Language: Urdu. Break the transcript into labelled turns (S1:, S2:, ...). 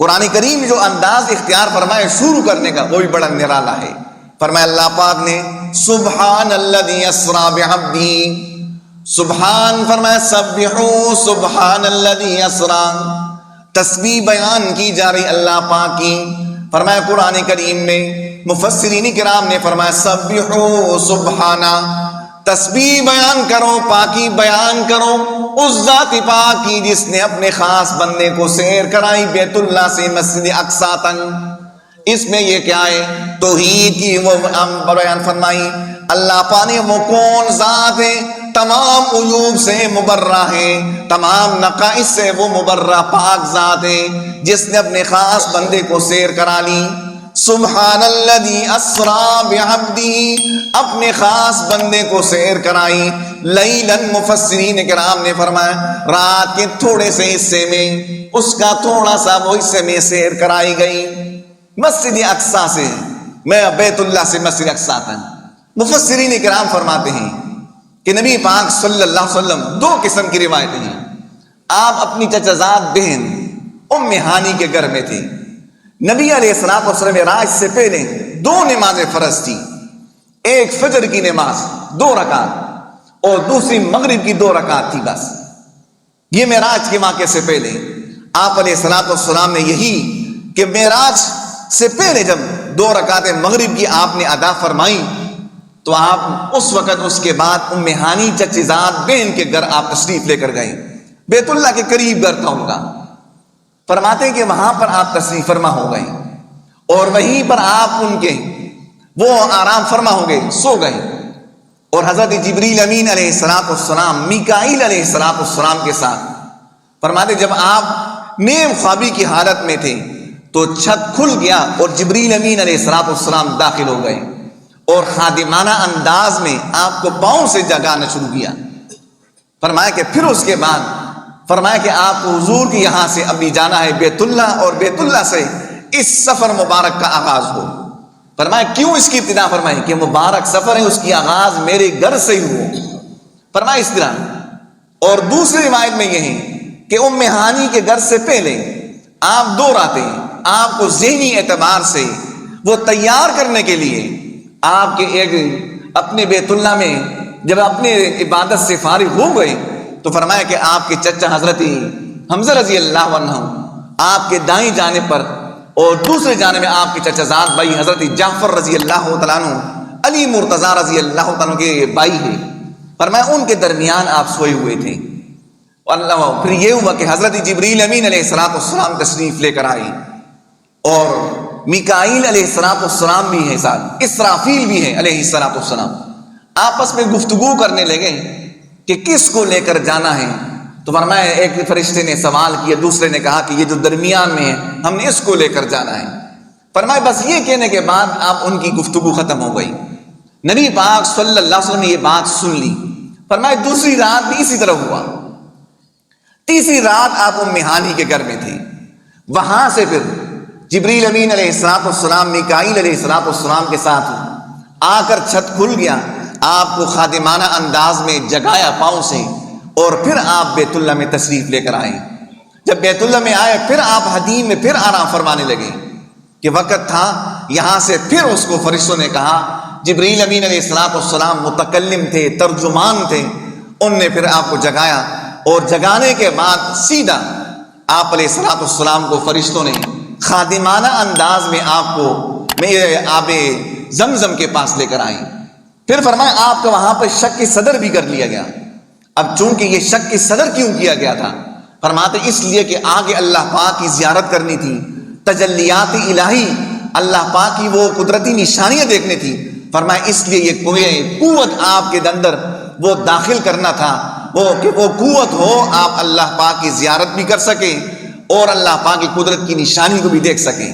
S1: قرآن کریم جو انداز اختیار فرمائے شروع کرنے کا وہ بھی بڑا نرالا ہے. فرمایا اللہ پاک نے سبحان الذی اسری بعبدہ، سبحان فرمایا سبحوا سبحان الذی اسری، تسبیح بیان کی جا رہی اللہ پاک کی. فرمایا قرآن کریم میں مفسرین کرام نے فرمایا سبحوا سبحانہ، تسبیح بیان کرو، پاکی بیان کرو اس ذات پاک کی جس نے اپنے خاص بندے کو سیر کرائی بیت اللہ سے مسجد اقصی تک. اس میں یہ کیا ہے؟ توحید کی وہ بیان فرمائی. اللہ پاک نے وہ کون ذات ہے تمام عیوب سے مبرہ ہے، تمام نقائص سے وہ مبرہ پاک ذات ہے جس نے اپنے خاص بندے کو سیر کرا لی. سبحان الذی اسری بعبدہ، اپنے خاص بندے کو سیر کرائی. لیلاً مفسرین کرام نے فرمایا رات کے تھوڑے سے حصے میں اس کا تھوڑا سا وہ حصے میں سیر کرائی گئی مسجد اقصی سے، میں بیت اللہ سے مسجد اقصی تک. مفسرین کرام فرماتے ہیں کہ نبی پاک صلی اللہ علیہ وسلم دو قسم کی روایتیں ہیں. آپ اپنی چچا زاد بہن ام ہانی کے گھر میں تھے. نبی علیہ الصلوۃ والسلام معراج سے پہلے دو نمازیں فرض تھی، ایک فجر کی نماز 2 رکعت اور دوسری مغرب کی 2 رکعت تھی بس. یہ معراج کے واقعے سے پہلے آپ علیہ الصلوۃ والسلام نے یہی کہ معراج سے پہلے جب 2 رکعتیں مغرب کی آپ نے ادا فرمائی تو آپ اس وقت اس کے بعد ام ہانی چچی زاد بہن کے گھر آپ تشریف لے کر گئے. بیت اللہ کے قریب گھر تھا ان کا. فرماتے ہیں کہ وہاں پر آپ تشریف فرما ہو گئے اور وہیں پر آپ ان کے وہ آرام فرما ہو گئے، سو گئے. اور حضرت جبریل امین علیہ الصلوۃ والسلام میکائیل علیہ الصلوۃ والسلام کے ساتھ فرماتے جب آپ نیم خوابی کی حالت میں تھے تو چھت کھل گیا اور جبریل امین علیہ الصلوۃ والسلام داخل ہو گئے اور خادمانہ انداز میں آپ کو پاؤں سے جگانا شروع کیا. فرمایا کہ پھر اس کے بعد فرمایا کہ آپ کو حضور کی یہاں سے ابھی جانا ہے بیت اللہ اور بیت اللہ سے اس سفر مبارک کا آغاز ہو. فرمایا کیوں اس کی ابتدا فرمائی کہ مبارک سفر ہے اس کی آغاز میرے گھر سے ہی ہو. فرمایا اس طرح. اور دوسری روایت میں یہ ہے کہ ام ہانی کے گھر سے پہلے آپ 2 راتیں آپ کو ذہنی اعتبار سے وہ تیار کرنے کے لیے آپ کے ایک اپنے بیت اللہ میں جب اپنے عبادت سے فارغ ہو گئے تو فرمایا کہ آپ کے چچا حضرت حمزہ رضی اللہ عنہ آپ کے دائیں جانب پر اور دوسرے جانب میں آپ کے چچا زاد بھائی حضرت جعفر رضی اللہ تعالیٰ عنہ علی مرتضیٰ رضی اللہ تعالیٰ عنہ کے بھائی ہیں. فرمایا ان کے درمیان آپ سوئے ہوئے تھے. اللہ پھر یہ ہوا کہ حضرت جبریل امین علیہ الصلوۃ والسلام تشریف لے کر آئی اور میکائیل علیہ الصلوۃ والسلام بھی ہے ساتھ، اسرافیل بھی ہے علیہ الصلوۃ والسلام. آپس میں گفتگو کرنے لگے کہ کس کو لے کر جانا ہے. تو فرمایا ایک فرشتے نے سوال کیا، دوسرے نے کہا کہ یہ جو درمیان میں ہے ہم نے اس کو لے کر جانا ہے. فرمایا بس یہ کہنے کے بعد آپ ان کی گفتگو ختم ہو گئی. نبی پاک صلی اللہ علیہ وسلم نے یہ بات سن لی. فرمایا دوسری رات بھی اسی طرح ہوا. تیسری رات آپ ام ہانی کے گھر میں تھے. وہاں سے پھر جبریل امین علیہ الصلوۃ والسلام میکائیل علیہ الصلوۃ والسلام کے ساتھ آ کر چھت کھل گیا، آپ کو خادمانہ انداز میں جگایا پاؤں سے اور پھر آپ بیت اللہ میں تشریف لے کر آئے. جب بیت اللہ میں آئے پھر آپ حدیم میں پھر آرام فرمانے لگے کہ وقت تھا یہاں سے پھر اس کو فرشتوں نے کہا. جبریل امین علیہ الصلوۃ والسلام متکلم تھے، ترجمان تھے، ان نے پھر آپ کو جگایا اور جگانے کے بعد سیدھا آپ علیہ الصلوۃ والسلام کو فرشتوں نے خادمانہ انداز میں آپ کو آب زمزم کے پاس لے کر آئے. پھر فرمایا آپ کا وہاں پر شک کی صدر بھی کر لیا گیا. اب چونکہ یہ شک کی صدر کیوں کیا گیا تھا؟ فرماتے اس لیے کہ آگے اللہ پاک کی زیارت کرنی تھی، تجلیات الہی اللہ پاک کی وہ قدرتی نشانیاں دیکھنی تھی. فرمایا اس لیے یہ قوت آپ کے اندر وہ داخل کرنا تھا، وہ کہ وہ قوت ہو آپ اللہ پاک کی زیارت بھی کر سکیں اور اللہ پاک کی قدرت کی نشانی کو بھی دیکھ سکیں.